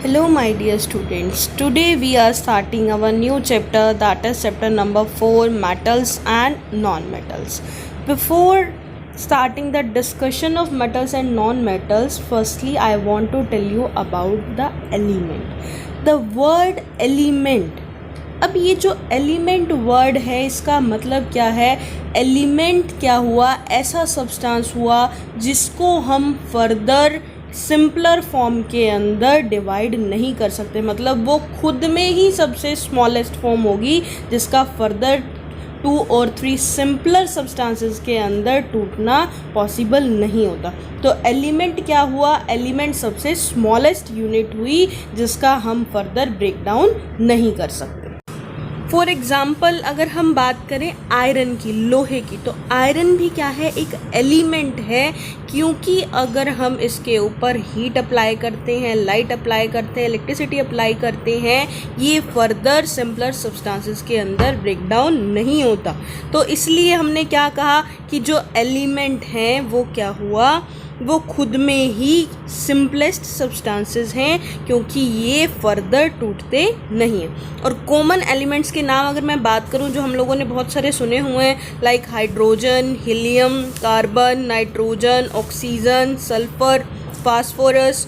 Hello, my dear students. Today we are starting our new chapter, that is chapter number 4, metals and non-metals. Before starting the discussion of metals and non-metals, firstly I want to tell you about the element. The word element. अब ये जो element word है इसका मतलब क्या है? Element क्या हुआ? ऐसा सब्सटेंस हुआ जिसको हम फर्दर सिंपलर फॉर्म के अंदर डिवाइड नहीं कर सकते, मतलब वो खुद में ही सबसे स्मॉलेस्ट फॉर्म होगी जिसका फर्दर 2 और 3 सिंपलर सब्सटेंसेस के अंदर टूटना पॉसिबल नहीं होता। तो एलिमेंट क्या हुआ? एलिमेंट सबसे स्मॉलेस्ट यूनिट हुई जिसका हम फर्दर ब्रेक डाउन नहीं कर सकते। फॉर एग्ज़ाम्पल अगर हम बात करें आयरन की, लोहे की, तो आयरन भी क्या है? एक एलिमेंट है, क्योंकि अगर हम इसके ऊपर हीट अप्लाई करते हैं, लाइट अप्लाई करते हैं, इलेक्ट्रिसिटी अप्लाई करते हैं, ये फर्दर सिंपलर सब्सटेंसेस के अंदर ब्रेक डाउन नहीं होता। तो इसलिए हमने क्या कहा कि जो एलिमेंट हैं वो क्या हुआ? वो खुद में ही सिंपलेस्ट सब्सटेंसेस हैं, क्योंकि ये फर्दर टूटते नहीं हैं। और कॉमन एलिमेंट्स के नाम अगर मैं बात करूं जो हम लोगों ने बहुत सारे सुने हुए हैं, like hydrogen, helium, carbon, nitrogen, oxygen, sulphur, phosphorus,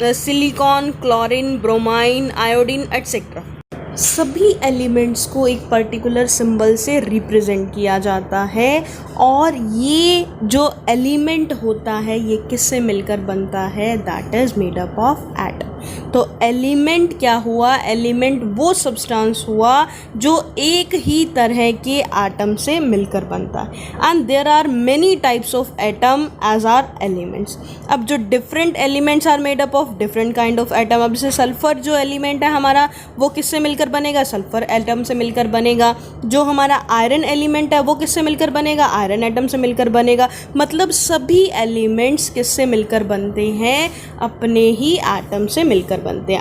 silicon, chlorine, bromine, iodine etcetera. सभी एलिमेंट्स को एक पर्टिकुलर सिंबल से रिप्रेजेंट किया जाता है, और ये जो एलिमेंट होता है ये किससे मिलकर बनता है? That is made up of atom. तो एलिमेंट क्या हुआ? एलिमेंट वो सब्सटेंस हुआ जो एक ही तरह के एटम से मिलकर बनता है। And there are many types of atom as are elements. अब जो different elements are made up of different kind of atom. अब जैसे सल्फर जो एलिमेंट है हमारा, वो किससे मिलकर बनेगा? सल्फर एटम से मिलकर बनेगा। जो हमारा आयरन एलिमेंट है वो किससे मिलकर बनेगा? आयरन एटम से मिलकर बनेगा। मतलब सभी एलिमेंट्स किससे मिलकर बनते हैं? अपने ही एटम से मिलकर बनते हैं।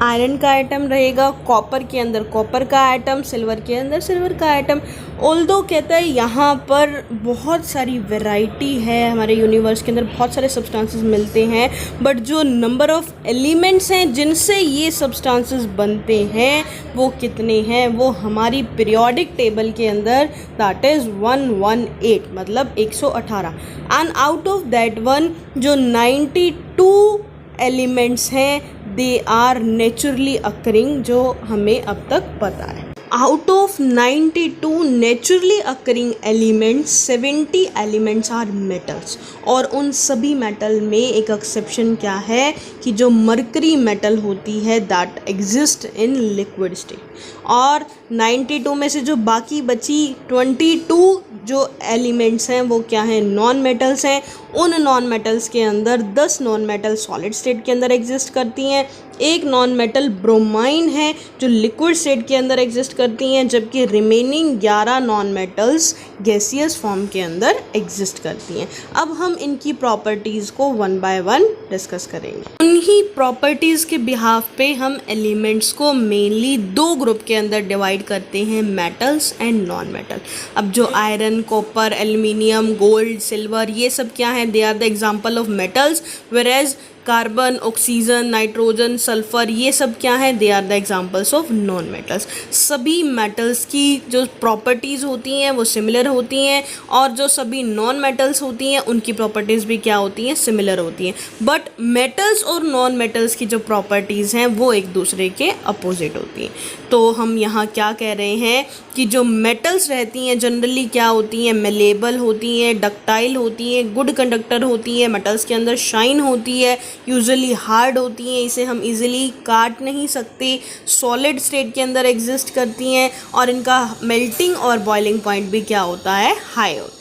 आयरन का एटम रहेगा, कॉपर के अंदर कॉपर का एटम, सिल्वर के अंदर सिल्वर का एटम। ऑल्दो कहता है यहाँ पर बहुत सारी वैरायटी है, हमारे यूनिवर्स के अंदर बहुत सारे सब्सटेंसेस मिलते हैं, बट जो नंबर ऑफ एलिमेंट्स हैं जिनसे ये सब्सटेंसेस बनते हैं वो कितने हैं? वो हमारी पीरियोडिक टेबल के अंदर दैट इज़ 118, मतलब 118। And out of that one जो 92 एलिमेंट्स हैं दे आर नेचुरली अकरिंग, जो हमें अब तक पता है। Out of 92 naturally occurring elements 70 elements are metals. और उन सभी मेटल में एक एक्सेप्शन क्या है कि जो मरकरी मेटल होती है that exist in liquid state. और 92 में से जो बाकी बची 22 जो एलिमेंट्स हैं वो क्या हैं? नॉन मेटल्स हैं। उन नॉन मेटल्स के अंदर 10 नॉन मेटल सॉलिड स्टेट के अंदर एग्जिस्ट करती हैं, एक नॉन मेटल ब्रोमाइन है जो लिक्विड स्टेट के अंदर एग्जिस्ट करती हैं, जबकि remaining 11 non metals gaseous form के अंदर एग्जिस्ट करती हैं। अब हम इनकी प्रॉपर्टीज़ को वन बाय वन डिस्कस करेंगे। उन्हीं प्रॉपर्टीज़ के बिहाफ पे हम एलिमेंट्स को मेनली 2 ग्रुप के अंदर डिवाइड करते हैं, मेटल्स एंड नॉन मेटल। अब जो iron, copper, aluminium, gold, silver, ये सब क्या है? They are the example of metals, whereas carbon, oxygen, nitrogen, sulphur, ये सब क्या है? They are the examples of non metals. सभी मेटल्स की जो प्रॉपर्टीज़ होती हैं वो सिमिलर होती हैं, और जो सभी नॉन मेटल्स होती हैं उनकी प्रॉपर्टीज़ भी क्या होती हैं? सिमिलर होती हैं। बट मेटल्स और नॉन मेटल्स की जो प्रॉपर्टीज़ हैं वो एक दूसरे के अपोजिट होती हैं। तो हम यहाँ क्या कह रहे हैं कि जो मेटल्स रहती हैं जनरली क्या होती हैं? मेलेबल होती हैं, डक्टाइल होती हैं, गुड कंडक्टर होती हैं। मेटल्स के अंदर शाइन होती है, यूजुअली हार्ड होती हैं, इसे हम इजीली काट नहीं सकते, सॉलिड स्टेट के अंदर एग्जिस्ट करती हैं, और इनका मेल्टिंग और बॉइलिंग पॉइंट भी क्या होता है? हाई होता है।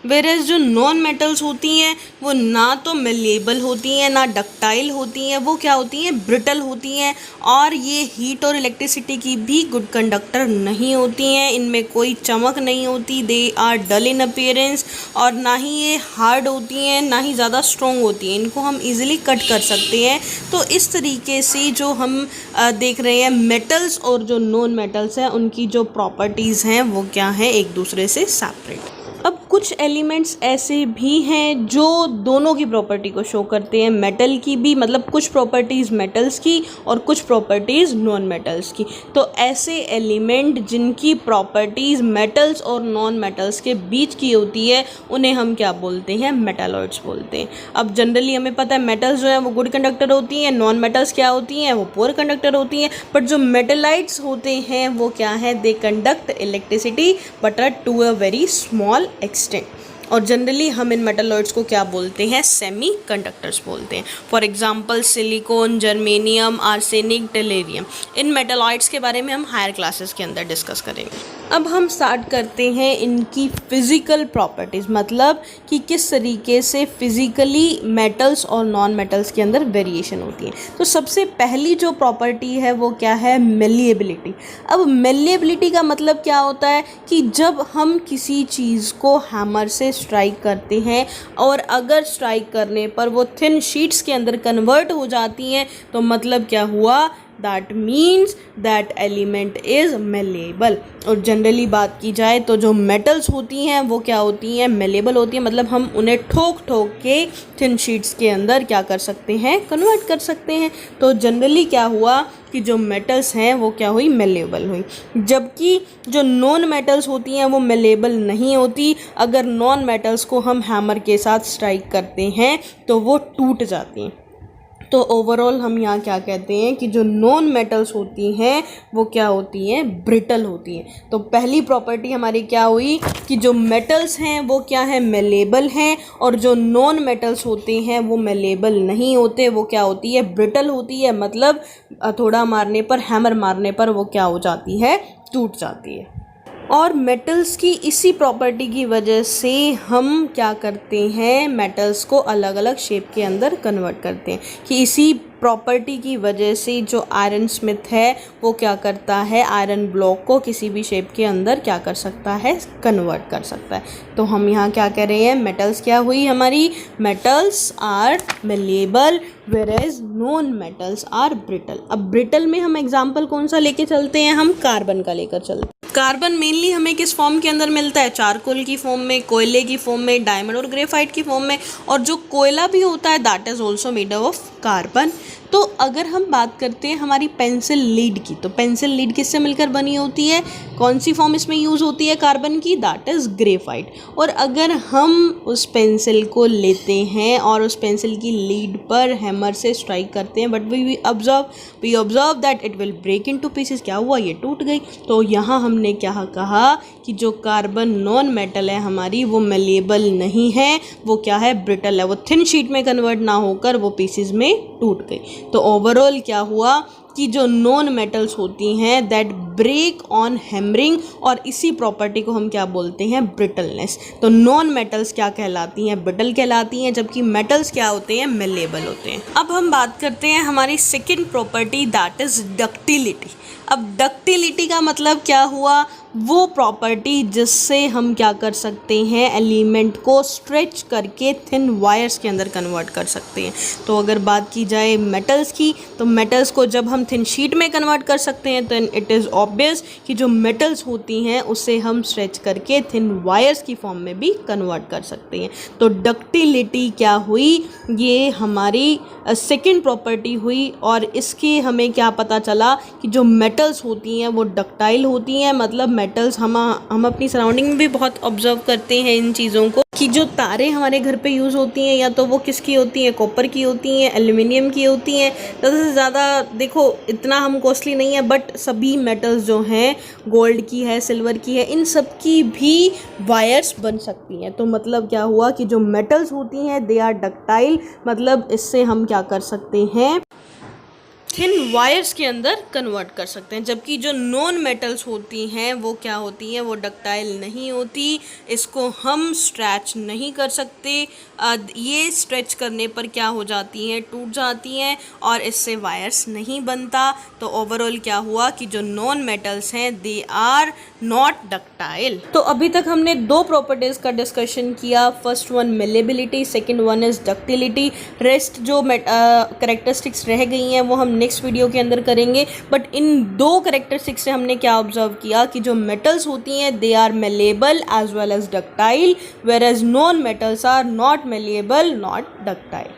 वेरेज जो नॉन मेटल्स होती हैं वो ना तो मेलेबल होती हैं, ना डक्टाइल होती हैं, वो क्या होती हैं? ब्रिटल होती हैं, और ये हीट और इलेक्ट्रिसिटी की भी गुड कंडक्टर नहीं होती हैं। इनमें कोई चमक नहीं होती, they are dull in appearance, और ना ही ये हार्ड होती हैं, ना ही ज़्यादा स्ट्रॉन्ग होती हैं, इनको हम इजीली कट कर सकते हैं। तो इस तरीके से जो हम देख रहे हैं मेटल्स और जो नॉन मेटल्स हैं उनकी जो प्रॉपर्टीज़ हैं वो क्या हैं? एक दूसरे से सेपरेट। अब कुछ एलिमेंट्स ऐसे भी हैं जो दोनों की प्रॉपर्टी को शो करते हैं, मेटल की भी, मतलब कुछ प्रॉपर्टीज़ मेटल्स की और कुछ प्रॉपर्टीज़ नॉन मेटल्स की। तो ऐसे एलिमेंट जिनकी प्रॉपर्टीज़ मेटल्स और नॉन मेटल्स के बीच की होती है उन्हें हम क्या बोलते हैं, मेटालॉइड्स बोलते हैं। अब जनरली हमें पता है मेटल्स जो हैं वो गुड कंडक्टर होती हैं, नॉन मेटल्स क्या होती हैं, वो पुअर कंडक्टर होती हैं। बट जो मेटेलाइट्स होते हैं वो क्या है, they conduct electricity but to a very small extent. और जनरली हम इन मेटलॉइड्स को क्या बोलते हैं, सेमी कंडक्टर्स बोलते हैं। For example silicon, germanium, arsenic, टेलेरियम। In metalloids के बारे में हम हायर क्लासेस के अंदर डिस्कस करेंगे। अब हम स्टार्ट करते हैं इनकी फिज़िकल प्रॉपर्टीज़, मतलब कि किस तरीके से फिज़िकली मेटल्स और नॉन मेटल्स के अंदर वेरिएशन होती है। तो सबसे पहली जो प्रॉपर्टी है वो क्या है, मेलिएबिलिटी। अब मेलिएबिलिटी का मतलब क्या होता है कि जब हम किसी चीज़ को हैमर से स्ट्राइक करते हैं और अगर स्ट्राइक करने पर वो थिन शीट्स के अंदर कन्वर्ट हो जाती हैं तो मतलब क्या हुआ, that means that element is malleable. और जनरली बात की जाए तो जो मेटल्स होती हैं वो क्या होती हैं, मेलेबल होती हैं, मतलब हम उन्हें ठोक ठोक के थिन शीट्स के अंदर क्या कर सकते हैं, कन्वर्ट कर सकते हैं। तो जनरली क्या हुआ कि जो मेटल्स हैं वो क्या हुई, मेलेबल हुई, जबकि जो नॉन मेटल्स होती हैं वो मेलेबल नहीं होती। अगर नॉन मेटल्स को हम हैमर के साथ स्ट्राइक करते हैं तो वो टूट जाती हैं। तो ओवरऑल हम यहाँ क्या कहते हैं कि जो नॉन मेटल्स होती हैं वो क्या होती हैं, ब्रिटल होती हैं। तो पहली प्रॉपर्टी हमारी क्या हुई कि जो मेटल्स हैं वो क्या है, मेलेबल हैं, और जो नॉन मेटल्स होते हैं वो मेलेबल नहीं होते, वो क्या होती है, ब्रिटल होती है। मतलब थोड़ा मारने पर, हैमर मारने पर वो क्या हो जाती है, टूट जाती है। और मेटल्स की इसी प्रॉपर्टी की वजह से हम क्या करते हैं, मेटल्स को अलग अलग शेप के अंदर कन्वर्ट करते हैं। कि इसी प्रॉपर्टी की वजह से जो आयरन स्मिथ है वो क्या करता है, आयरन ब्लॉक को किसी भी शेप के अंदर क्या कर सकता है, कन्वर्ट कर सकता है। तो हम यहाँ क्या कह रहे हैं, मेटल्स क्या हुई हमारी, metals are malleable whereas non metals are brittle. अब ब्रिटल में हम एग्जाम्पल कौन सा लेके चलते हैं, हम कार्बन का लेकर चलते हैं। कार्बन मेनली हमें किस फॉर्म के अंदर मिलता है, चारकोल की फॉर्म में, कोयले की फॉर्म में, डायमंड और ग्रेफाइट की फॉर्म में। और जो कोयला भी होता है that is also made of carbon. तो अगर हम बात करते हैं हमारी पेंसिल लीड की, तो पेंसिल लीड किससे मिलकर बनी होती है, कौन सी फॉर्म इसमें यूज़ होती है कार्बन की, दैट इज़ ग्रेफाइट। और अगर हम उस पेंसिल को लेते हैं और उस पेंसिल की लीड पर हैमर से स्ट्राइक करते हैं, but we observe that it will break into pieces, क्या हुआ, ये टूट गई। तो यहाँ हमने क्या कहा कि जो कार्बन नॉन मेटल है हमारी वो मेलेबल नहीं है, वो क्या है, ब्रिटल है, वो थिन शीट में कन्वर्ट ना होकर वो पीसेस में टूट गई। तो ओवरऑल क्या हुआ कि जो नॉन मेटल्स होती हैं दैट ब्रेक ऑन हैमरिंग, और इसी प्रॉपर्टी को हम क्या बोलते हैं, ब्रिटलनेस। तो नॉन मेटल्स क्या कहलाती हैं, ब्रिटल कहलाती हैं, जबकि मेटल्स क्या होते हैं, मेलेबल होते हैं। अब हम बात करते हैं हमारी second property that is ductility. अब डक्टिलिटी का मतलब क्या हुआ, वो प्रॉपर्टी जिससे हम क्या कर सकते हैं, एलिमेंट को स्ट्रेच करके थिन वायर्स के अंदर कन्वर्ट कर सकते हैं। तो अगर बात की जाए मेटल्स की, तो मेटल्स को जब हम थिन शीट में कन्वर्ट कर सकते हैं तो इट इज़ ऑब्वियस कि जो मेटल्स होती हैं उससे हम स्ट्रेच करके थिन वायर्स की फॉर्म में भी कन्वर्ट कर सकते हैं। तो डक्टिलिटी क्या हुई, ये हमारी सेकेंड प्रॉपर्टी हुई। और इसके हमें क्या पता चला कि जो मेटल्स होती हैं वो डक्टाइल होती हैं, मतलब मेटल्स हम अपनी सराउंडिंग में भी बहुत ऑब्जर्व करते हैं इन चीज़ों को, कि जो तारें हमारे घर पे यूज़ होती हैं या तो वो किसकी होती हैं, कॉपर की होती हैं, एल्युमिनियम की होती हैं। ज़्यादा से ज़्यादा देखो इतना हम कॉस्टली नहीं है, बट सभी मेटल्स जो हैं, गोल्ड की है, सिल्वर की है, इन सब की भी वायर्स बन सकती हैं। तो मतलब क्या हुआ कि जो मेटल्स होती हैं दे आर डक्टाइल, मतलब इससे हम क्या कर सकते हैं, थिन वायर्स के अंदर कन्वर्ट कर सकते हैं। जबकि जो नॉन मेटल्स होती हैं वो क्या होती हैं, वो डक्टाइल नहीं होती, इसको हम स्ट्रेच नहीं कर सकते। ये स्ट्रेच करने पर क्या हो जाती हैं, टूट जाती हैं और इससे वायर्स नहीं बनता। तो ओवरऑल क्या हुआ कि जो नॉन मेटल्स हैं दे आर नॉट डक्टाइल। तो अभी तक हमने दो प्रॉपर्टीज का डिस्कशन किया, first one malleability, second one is ductility. Rest जो करेक्टरिस्टिक्स रह गई हैं वो हम नेक्स्ट वीडियो के अंदर करेंगे। बट इन दो करेक्टरिस्टिक्स से हमने क्या ऑब्जर्व किया कि जो मेटल्स होती हैं they are malleable as well as ductile, whereas non metals are not malleable not ductile.